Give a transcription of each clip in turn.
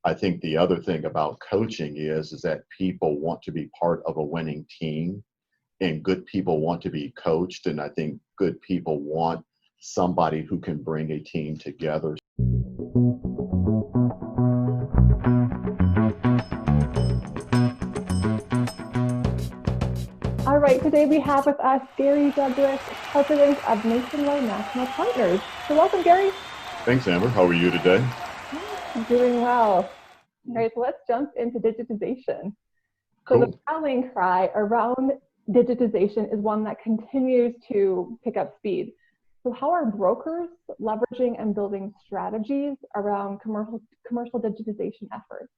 I think the other thing about coaching is that people want to be part of a winning team, and good people want to be coached. And I think good people want somebody who can bring a team together. All right, today we have with us Gary Douglas, President of Nationwide National Partners. So welcome, Gary. Thanks, Amber. How are you today? I'm doing well. All right, so let's jump into digitization. So Cool. the rallying cry around digitization is one that continues to pick up speed. So how are brokers leveraging and building strategies around commercial digitization efforts?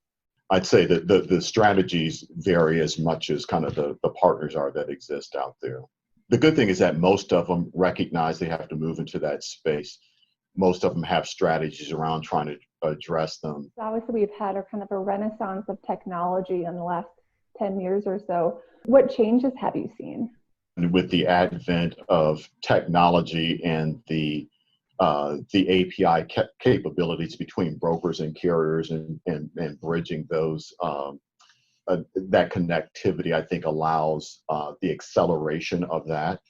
I'd say that the strategies vary as much as kind of the partners are that exist out there. The good thing is that most of them recognize they have to move into that space. Most of them have strategies around trying to address them. Obviously, we've had a kind of a renaissance of technology in the last 10 years or so. What changes have you seen? And with the advent of technology and the API capabilities between brokers and carriers and bridging those, that connectivity, I think, allows the acceleration of that.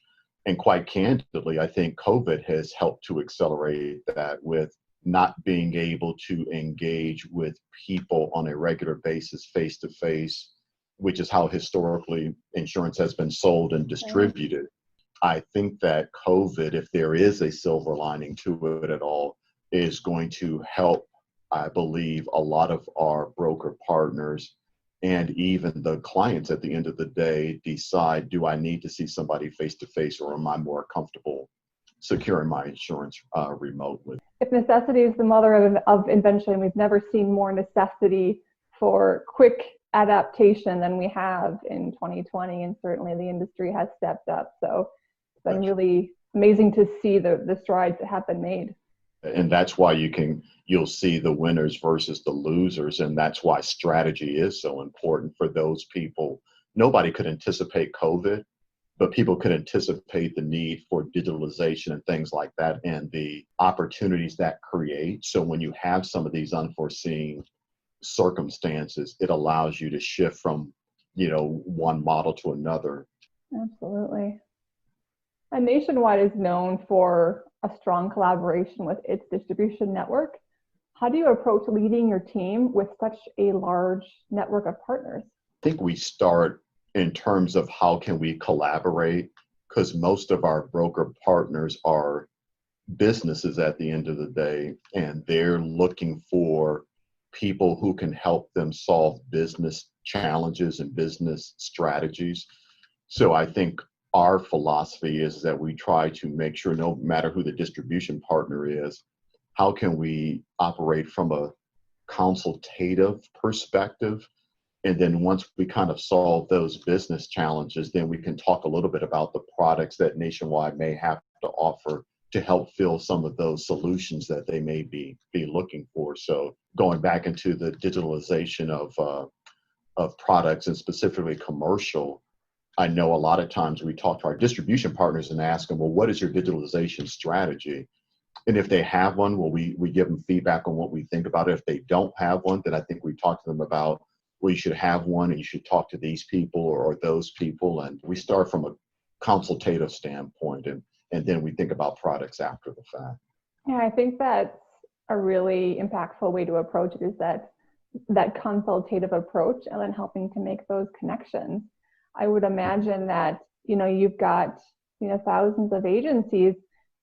And quite candidly, I think COVID has helped to accelerate that with not being able to engage with people on a regular basis, face to face, which is how historically insurance has been sold and distributed. I think that COVID, if there is a silver lining to it at all, is going to help, I believe, a lot of our broker partners and even the clients at the end of the day decide, do I need to see somebody face to face, or am I more comfortable securing my insurance remotely? If necessity is the mother of invention, we've never seen more necessity for quick adaptation than we have in 2020, and certainly the industry has stepped up. So it's been really amazing to see the strides that have been made. And that's why you'll see the winners versus the losers. And that's why strategy is so important for those people. Nobody could anticipate COVID, but people could anticipate the need for digitalization and things like that and the opportunities that create. So when you have some of these unforeseen circumstances, it allows you to shift from, one model to another. Absolutely. And Nationwide is known for a strong collaboration with its distribution network. How do you approach leading your team with such a large network of partners? I think we start in terms of how can we collaborate, because most of our broker partners are businesses at the end of the day, and they're looking for people who can help them solve business challenges and business strategies. So I think our philosophy is that we try to make sure, no matter who the distribution partner is, how can we operate from a consultative perspective? And then once we kind of solve those business challenges, then we can talk a little bit about the products that Nationwide may have to offer to help fill some of those solutions that they may be looking for. So going back into the digitalization of products, and specifically commercial, I know a lot of times we talk to our distribution partners and ask them, well, what is your digitalization strategy? And if they have one, well, we give them feedback on what we think about it. If they don't have one, then I think we talk to them about, well, you should have one, and you should talk to these people or those people. And we start from a consultative standpoint, and then we think about products after the fact. Yeah, I think that's a really impactful way to approach it, is that consultative approach, and then helping to make those connections. I would imagine that, you've got, thousands of agencies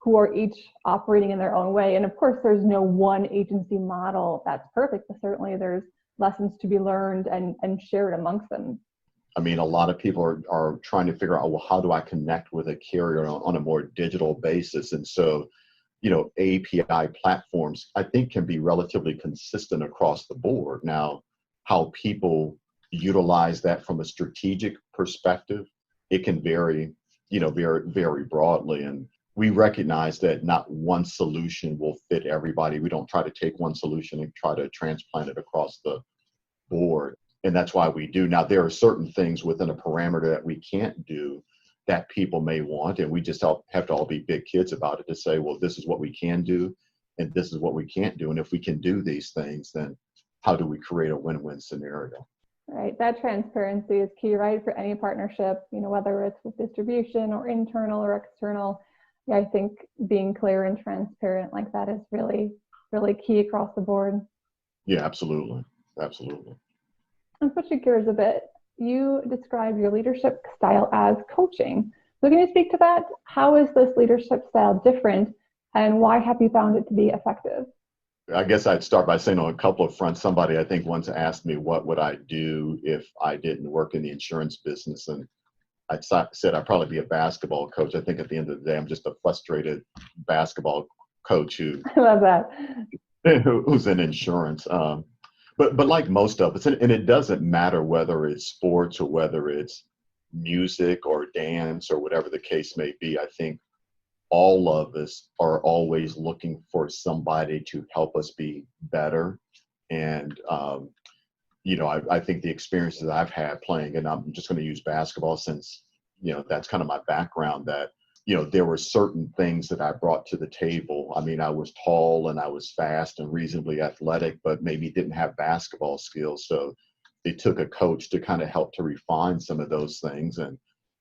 who are each operating in their own way. And of course, there's no one agency model that's perfect, but certainly there's lessons to be learned and shared amongst them. I mean, a lot of people are trying to figure out, well, how do I connect with a carrier on a more digital basis? And so, API platforms, I think, can be relatively consistent across the board. Now, how people utilize that from a strategic perspective, it can vary, very broadly. And we recognize that not one solution will fit everybody. We don't try to take one solution and try to transplant it across the board. And that's why we do. Now, there are certain things within a parameter that we can't do that people may want, and we just have to all be big kids about it to say, well, this is what we can do, and this is what we can't do. And if we can do these things, then how do we create a win-win scenario? Right. That transparency is key, right? For any partnership, whether it's with distribution or internal or external. Yeah, I think being clear and transparent like that is really, really key across the board. Yeah, absolutely. Absolutely. And switching gears a bit, you describe your leadership style as coaching. So can you speak to that? How is this leadership style different, and why have you found it to be effective? I guess I'd start by saying on a couple of fronts, somebody I think once asked me what would I do if I didn't work in the insurance business, and I said I'd probably be a basketball coach. I think at the end of the day, I'm just a frustrated basketball coach I love that. who's in insurance. But like most of us, and it doesn't matter whether it's sports or whether it's music or dance or whatever the case may be. I think all of us are always looking for somebody to help us be better. And, I think the experiences I've had playing, and I'm just going to use basketball since, that's kind of my background, that, there were certain things that I brought to the table. I mean, I was tall and I was fast and reasonably athletic, but maybe didn't have basketball skills. So it took a coach to kind of help to refine some of those things. And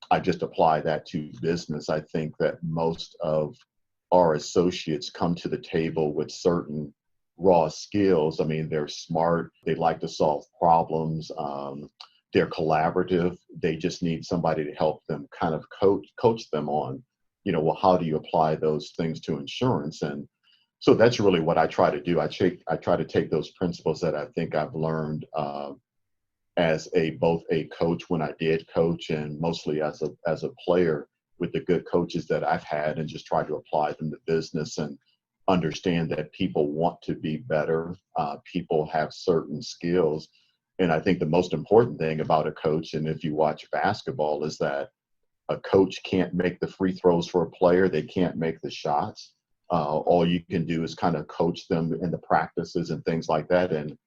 I just apply that to business. I think that most of our associates come to the table with certain raw skills. I mean, they're smart. They like to solve problems. They're collaborative. They just need somebody to help them kind of coach them on, well, how do you apply those things to insurance? And so that's really what I try to do. I try to take those principles that I think I've learned as both a coach when I did coach, and mostly as a player with the good coaches that I've had, and just try to apply them to business and understand that people want to be better. People have certain skills. And I think the most important thing about a coach, and if you watch basketball, is that a coach can't make the free throws for a player. They can't make the shots. All you can do is kind of coach them in the practices and things like that, and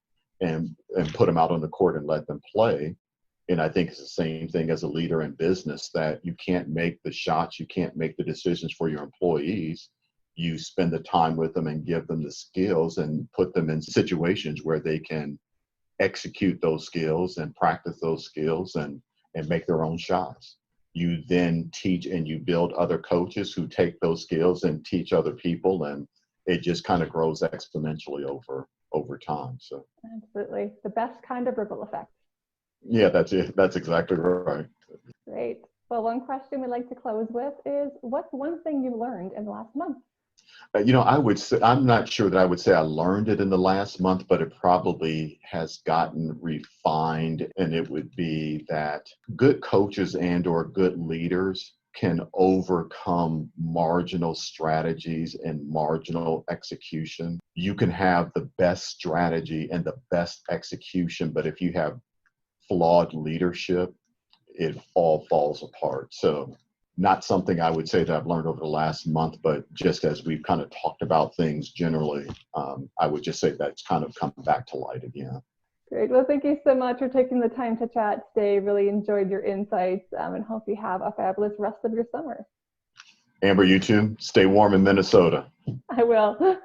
put them out on the court and let them play. And I think it's the same thing as a leader in business, that you can't make the shots, you can't make the decisions for your employees. You spend the time with them and give them the skills and put them in situations where they can execute those skills and practice those skills and make their own shots. You then teach and you build other coaches who take those skills and teach other people, and it just kind of grows exponentially over time. So absolutely, the best kind of ripple effect. Yeah, that's it. That's exactly right. Great. Well, one question we like to close with is, what's one thing you learned in the last month? I would say, I'm not sure that I would say I learned it in the last month, but it probably has gotten refined. And it would be that good coaches and or good leaders can overcome marginal strategies and marginal execution. You can have the best strategy and the best execution, but if you have flawed leadership, it all falls apart. So not something I would say that I've learned over the last month, but just as we've kind of talked about things generally, I would just say that's kind of come back to light again. Great. Well, thank you so much for taking the time to chat today. Really enjoyed your insights, and hope you have a fabulous rest of your summer. Amber, you too. Stay warm in Minnesota. I will.